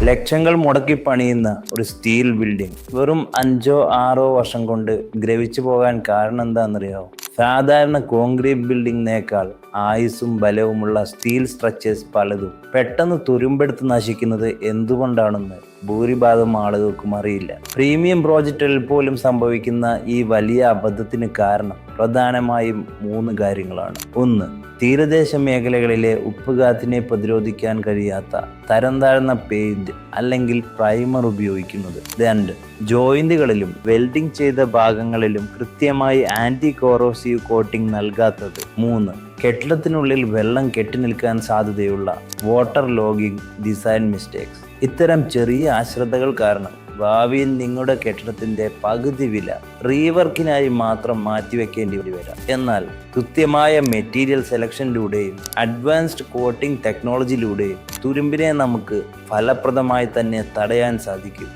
ലക്ഷങ്ങൾ മുടക്കി പണിയുന്ന ഒരു സ്റ്റീൽ ബിൽഡിംഗ് വെറും 5-6 വർഷം കൊണ്ട് ദ്രവിച്ചു പോകാൻ കാരണം എന്താണെന്നറിയാമോ? സാധാരണ കോൺക്രീറ്റ് ബിൽഡിങ്ങിനേക്കാൾ ആയുസ്സും ബലവുമുള്ള സ്റ്റീൽ സ്ട്രക്ചേഴ്സ് പലതും പെട്ടെന്ന് തുരുമ്പെടുത്ത് നശിക്കുന്നത് എന്തുകൊണ്ടാണെന്ന് ഭൂരിഭാഗം ആളുകൾക്കും അറിയില്ല. പ്രീമിയം പ്രോജക്റ്റുകളിൽ പോലും സംഭവിക്കുന്ന ഈ വലിയ അബദ്ധത്തിന് കാരണം പ്രധാനമായും 3 കാര്യങ്ങളാണ്. 1. തീരദേശ മേഖലകളിലെ ഉപ്പുകാത്തിനെ പ്രതിരോധിക്കാൻ കഴിയാത്ത തരം താഴ്ന്ന പെയിന്റ് അല്ലെങ്കിൽ പ്രൈമർ ഉപയോഗിക്കുന്നത്. 2. ജോയിന്റുകളിലും വെൽഡിംഗ് ചെയ്ത ഭാഗങ്ങളിലും കൃത്യമായി ആന്റി കോറോസീവ് കോട്ടിംഗ് നൽകാത്തത്. 3. കെട്ടിടത്തിനുള്ളിൽ വെള്ളം കെട്ടിനിൽക്കാൻ സാധ്യതയുള്ള വാട്ടർ ലോഗിംഗ് ഡിസൈൻ മിസ്റ്റേക്സ്. ഇത്തരം ചെറിയ അശ്രദ്ധകൾ കാരണം ഭാവിയിൽ നിങ്ങളുടെ കെട്ടിടത്തിന്റെ പകുതി വില റീവർക്കിനായി മാത്രം മാറ്റിവെക്കേണ്ടി വരാം. എന്നാൽ കൃത്യമായ മെറ്റീരിയൽ സെലക്ഷനിലൂടെയും അഡ്വാൻസ്ഡ് കോട്ടിംഗ് ടെക്നോളജിയിലൂടെയും തുരുമ്പിനെ നമുക്ക് ഫലപ്രദമായി തന്നെ തടയാൻ സാധിക്കും.